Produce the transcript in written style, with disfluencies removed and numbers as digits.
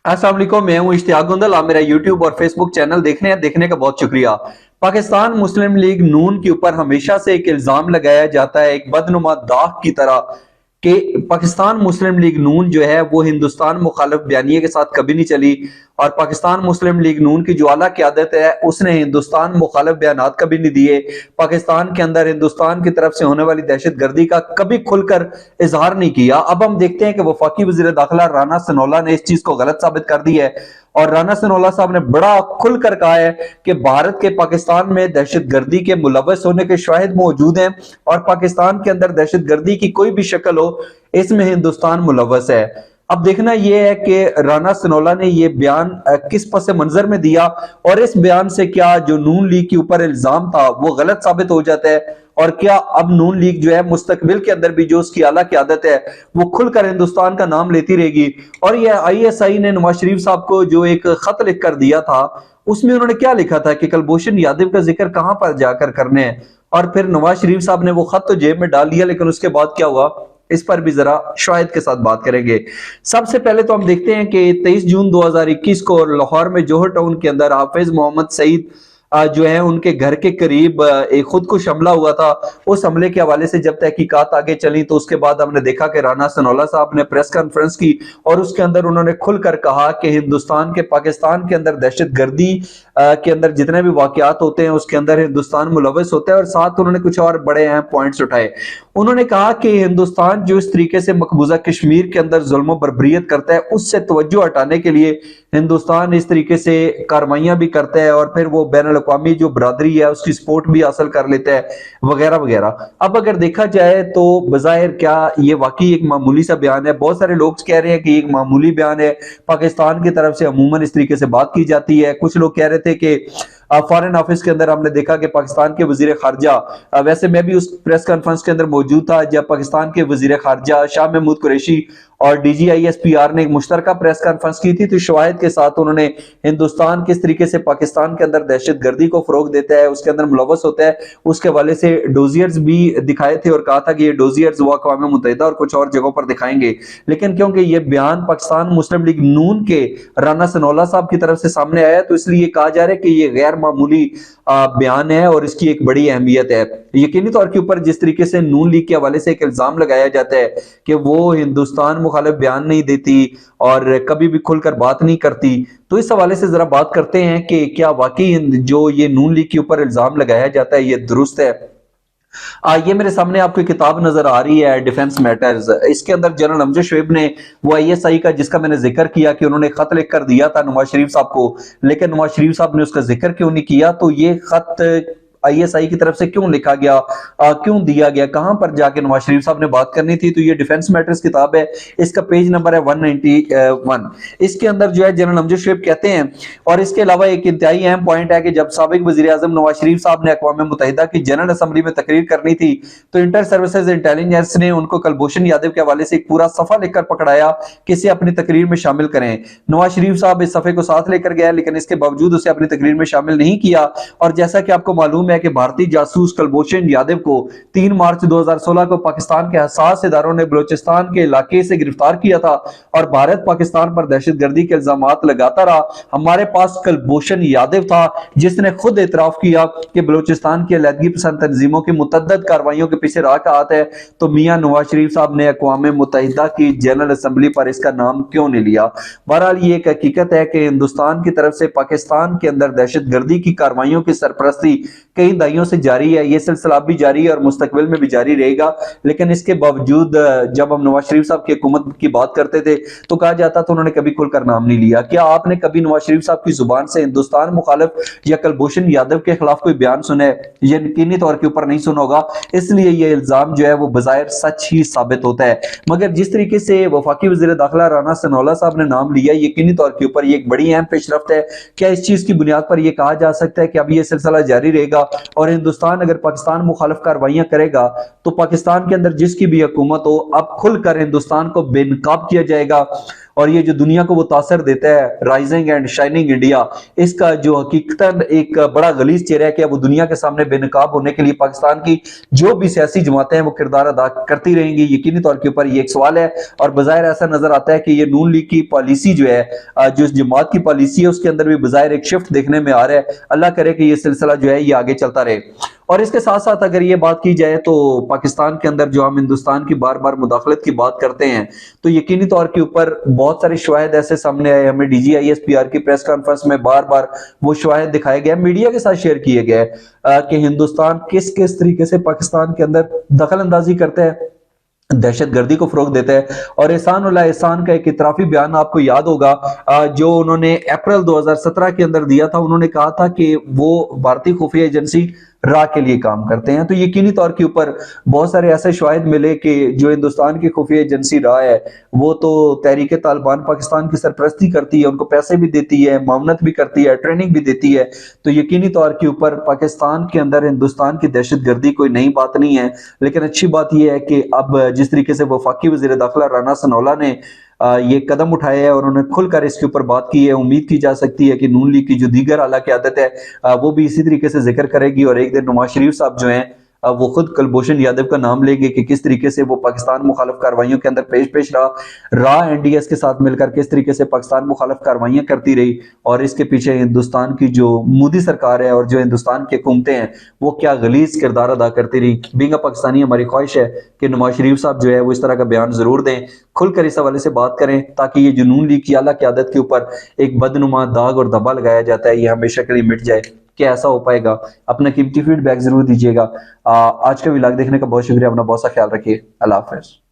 अस्सलाम वालेकुम, मैं हूं इश्तियाक गुंदल। आप मेरा यूट्यूब और फेसबुक चैनल देखने का बहुत शुक्रिया। पाकिस्तान मुस्लिम लीग नून के ऊपर हमेशा से एक इल्जाम लगाया जाता है, एक बदनुमा दाग की तरह, कि पाकिस्तान मुस्लिम लीग नून जो है वो हिंदुस्तान मुखालिफ बयानिए के साथ कभी नहीं चली, और पाकिस्तान मुस्लिम लीग नून की जो आला क़यादत है उसने हिंदुस्तान मुखालिफ बयानात कभी नहीं दिए। पाकिस्तान के अंदर हिंदुस्तान की तरफ से होने वाली दहशत गर्दी का कभी खुलकर इजहार नहीं किया। अब हम देखते हैं कि वफाकी वजीर दाखिला राना सनोला ने इस चीज को गलत साबित कर दी है, और राना सनोला साहब ने बड़ा खुलकर कहा है कि भारत के पाकिस्तान में दहशत गर्दी के मुलव्वस होने के शाहिद मौजूद हैं, और पाकिस्तान के अंदर दहशत गर्दी की कोई भी शक्ल हो इसमें हिंदुस्तान मुलव्वस है। अब देखना यह है कि राना सनोला ने यह बयान किस पस मंजर में दिया, और इस बयान से क्या जो नून लीग के ऊपर इल्जाम था वो गलत साबित हो जाता है, और क्या अब नून लीग जो है मुस्तकबिल के अंदर भी जो उसकी आला क़यादत है वो खुलकर हिंदुस्तान का नाम लेती रहेगी। और यह आईएसआई ने नवाज शरीफ साहब को जो एक खत लिख कर दिया था, उसमें उन्होंने क्या लिखा था कि कुलभूषण यादव का जिक्र कहां पर जाकर करने हैं, और फिर नवाज शरीफ साहब ने वो खत तो जेब में डाल लिया, लेकिन उसके बाद क्या हुआ इस पर भी जरा शाहिद के साथ बात करेंगे। सबसे पहले तो हम देखते हैं कि 23 जून 2021 को लाहौर में जोहर टाउन के अंदर हाफिज मोहम्मद सईद जो है उनके घर के करीब एक खुदकुश हमला हुआ था। उस हमले के हवाले से जब तहकीकात आगे चली तो उसके बाद हमने देखा कि राना सनोला साहब ने प्रेस कॉन्फ्रेंस की, और उसके अंदर उन्होंने खुलकर कहा कि हिंदुस्तान के पाकिस्तान के अंदर दहशत गर्दी के अंदर जितने भी वाकयात होते हैं उसके अंदर हिंदुस्तान मुलव्वस होता है। और साथ उन्होंने कुछ और बड़े अहम पॉइंट्स उठाए। उन्होंने कहा कि हिंदुस्तान जो इस तरीके से मकबूजा कश्मीर के अंदर जुल्म बर्बरियत करता है उससे तवज्जो हटाने के लिए हिंदुस्तान इस तरीके से कार्रवाइयां भी करता है, और फिर वो बैन अल-अक़वामी जो बरादरी है उसकी सपोर्ट भी हासिल कर लेता है, वगैरह वगैरह। अब अगर देखा जाए तो बज़ाहिर क्या ये वाकई एक मामूली सा बयान है? बहुत सारे लोग कह रहे हैं कि एक मामूली बयान है, पाकिस्तान की तरफ से अमूमन इस तरीके से बात की जाती है। कुछ लोग कह रहे थे कि फॉरेन ऑफिस के अंदर हमने देखा कि पाकिस्तान के वजीर खारजा, वैसे मैं भी उस प्रेस कॉन्फ्रेंस के अंदर मौजूद था जब पाकिस्तान के वजीर खारजा शाह महमूद कुरैशी और DGISPR ने एक मुश्तरका प्रेस कॉन्फ्रेंस की थी, तो शवाहिद के साथ उन्होंने हिंदुस्तान किस तरीके से पाकिस्तान के अंदर दहशत गर्दी को फरोग देता है, उसके अंदर मुलव्वस होता है, उसके हवाले से डोजियर्स भी दिखाए थे, और कहा था कि ये डोजियर्स वो अक़वाम मुत्तहिदा और कुछ और जगहों पर दिखाएंगे। लेकिन क्योंकि ये बयान पाकिस्तान मुस्लिम लीग नून के राना सनोला साहब की तरफ से सामने आया, तो इसलिए कहा जा रहा है कि ये गैर मामूली बयान है और इसकी एक बड़ी अहमियत है। यकीनी तौर के ऊपर जिस तरीके से नून लीग के हवाले से एक इल्जाम लगाया जाता है कि वो हिंदुस्तान मुखालिफ बयान नहीं देती और कभी भी खुलकर बात नहीं करती, तो इस हवाले से जरा बात करते हैं कि क्या वाकई जो ये नून लीग के ऊपर इल्जाम लगाया जाता है ये दुरुस्त है। ये मेरे सामने आपको किताब नजर आ रही है, डिफेंस मैटर्स। इसके अंदर जनरल अमजद शोएब ने वो ISI का जिसका मैंने जिक्र किया कि उन्होंने खत लिख कर दिया था नवाज शरीफ साहब को, लेकिन नवाज शरीफ साहब ने उसका जिक्र क्यों नहीं किया, तो ये खत ISI की तरफ से क्यों लिखा गया, क्यों दिया गया, कहां पर जाके नवाज शरीफ साहब ने बात करनी थी। तो ये डिफेंस मैटर्स किताब है, इसका पेज नंबर है 191। इसके अंदर जो है जनरल अमजद शोएब कहते हैं, और इसके अलावा एक इंतहाई अहम पॉइंट है कि जब साबिक वजीर आजम नवाज शरीफ साहब ने अक़वाम मुत्तहिदा की जनरल असम्बली में तकरीर करनी थी, तो इंटर सर्विसेज इंटेलिजेंस ने उनको कुलभूषण यादव के हवाले से एक पूरा सफा लिखकर पकड़ाया कि इसे अपनी तकरीर में शामिल करें। नवाज शरीफ साहब इस सफे को साथ लेकर गया, लेकिन इसके बावजूद उसे अपनी तकरीर में शामिल नहीं किया। और जैसा कि आपको मालूम है कि भारतीय जासूस कुलभूषण यादव को 3 मार्च 2016 को पाकिस्तान के हसास इदारों ने बलूचिस्तान के इलाके से गिरफ्तार किया था, और भारत पाकिस्तान पर दहशतगर्दी के इल्जामात लगाता रहा। हमारे पास कुलभूषण यादव था जिसने खुद एतराफ किया कि बलूचिस्तान की अलहदगी पसंद तंजीमों की मुतअद्दिद कार्रवाइयों के पीछे रहा का हाथ है, तो मियां नवाज शरीफ साहब ने अक़वाम मुत्तहिदा की जनरल असम्बली पर इसका नाम क्यों नहीं लिया। बहरहाल ये एक हकीकत है कि हिंदुस्तान की तरफ से पाकिस्तान के अंदर दहशतगर्दी की कार्रवाइयों की सरपरस्ती कई दहाइयों से जारी है, ये सिलसिला भी जारी है और मुस्तकबिल में भी जारी रहेगा। लेकिन इसके बावजूद जब हम नवाज शरीफ साहब की हुकूमत की बात करते थे तो कहा जाता था उन्होंने कभी खुलकर नाम नहीं लिया। क्या आपने कभी नवाज शरीफ साहब की जुबान से हिंदुस्तान मुखालिफ या कुलभूषण यादव के खिलाफ कोई बयान सुना है? यकीनी तौर के ऊपर नहीं सुना होगा, इसलिए ये इल्जाम जो है वो बज़ाहिर सच ही साबित होता है। मगर जिस तरीके से वफाकी वज़ीर दाखिला राना सनोला साहब ने नाम लिया, यकीनी तौर के ऊपर ये एक बड़ी अहम पेशरफ्त है। क्या इस चीज की बुनियाद पर यह कहा जा सकता है कि अब ये सिलसिला जारी रहेगा, और हिंदुस्तान अगर पाकिस्तान मुखालिफ कार्रवाइयां करेगा तो पाकिस्तान के अंदर जिसकी भी हुकूमत हो अब खुलकर हिंदुस्तान को बेनकाब किया जाएगा? اور یہ جو دنیا کو وہ تاثر دیتا ہے رائزنگ اینڈ شائننگ انڈیا، اس کا جو حقیقتاً ایک بڑا غلیظ چہرہ ہے کہ وہ دنیا کے سامنے بے نقاب ہونے کے لیے پاکستان کی جو بھی سیاسی جماعتیں ہیں وہ کردار ادا کرتی رہیں گی، یقینی طور کے اوپر یہ ایک سوال ہے۔ اور بظاہر ایسا نظر آتا ہے کہ یہ نون لیگ کی پالیسی جو ہے، جو اس جماعت کی پالیسی ہے، اس کے اندر بھی بظاہر ایک شفٹ دیکھنے میں آ رہا ہے۔ اللہ کرے کہ یہ سلسلہ جو ہے یہ آگے چلتا رہے۔ اور اس کے ساتھ ساتھ اگر یہ بات کی جائے تو پاکستان کے اندر جو ہم ہندوستان کی بار بار مداخلت کی بات کرتے ہیں تو یقینی طور کے اوپر بہت سارے شواہد ایسے سامنے آئے، ہمیں D G I S P R کی پریس کانفرنس میں بار بار وہ شواہد دکھائے گئے، میڈیا کے ساتھ شیئر کیے گئے کہ ہندوستان کس کس طریقے سے پاکستان کے اندر دخل اندازی کرتا ہے، دہشت گردی کو فروغ دیتا ہے۔ اور احسان اللہ احسان کا ایک اعترافی بیان آپ کو یاد ہوگا جو انہوں نے اپریل 2017 کے اندر دیا تھا، انہوں نے کہا تھا کہ وہ بھارتی خفیہ ایجنسی را کے لیے کام کرتے ہیں۔ تو یقینی طور کے اوپر بہت سارے ایسے شواہد ملے کہ جو ہندوستان کی خفیہ ایجنسی را ہے وہ تو تحریک طالبان پاکستان کی سرپرستی کرتی ہے، ان کو پیسے بھی دیتی ہے، معاونت بھی کرتی ہے، ٹریننگ بھی دیتی ہے۔ تو یقینی طور کے اوپر پاکستان کے اندر ہندوستان کی دہشت گردی کوئی نئی بات نہیں ہے، لیکن اچھی بات یہ ہے کہ اب جس طریقے سے وفاقی وزیر داخلہ رانا ثناءاللہ نے یہ قدم اٹھایا ہے اور انہوں نے کھل کر اس کے اوپر بات کی ہے، امید کی جا سکتی ہے کہ نون لیگ کی جو دیگر اعلیٰ قیادت ہے وہ بھی اسی طریقے سے ذکر کرے گی، اور ایک دن نواز شریف صاحب جو ہیں وہ خود کلبھوشن یادو کا نام لیں گے کہ کس طریقے سے وہ پاکستان مخالف کارروائیوں کے اندر پیش رہا این ڈی ایس کے ساتھ مل کر کس طریقے سے پاکستان مخالف کارروائیاں کرتی رہی، اور اس کے پیچھے ہندوستان کی جو مودی سرکار ہے اور جو ہندوستان کی حکومتیں ہیں وہ کیا غلیظ کردار ادا کرتی رہی۔ بینگا پاکستانی ہماری خواہش ہے کہ نواز شریف صاحب جو ہے وہ اس طرح کا بیان ضرور دیں، کھل کر اس حوالے سے بات کریں، تاکہ یہ جو نون لیگ کی اعلیٰ قیادت کے اوپر ایک بدنما داغ اور دبا لگایا جاتا ہے یہ ہمیشہ کے لیے مٹ جائے۔ کیا ایسا ہو پائے گا؟ اپنا قیمتی فیڈ بیک ضرور دیجیے گا۔ آج کا ولاگ دیکھنے کا بہت شکریہ، اپنا بہت سا خیال رکھیے، اللہ حافظ۔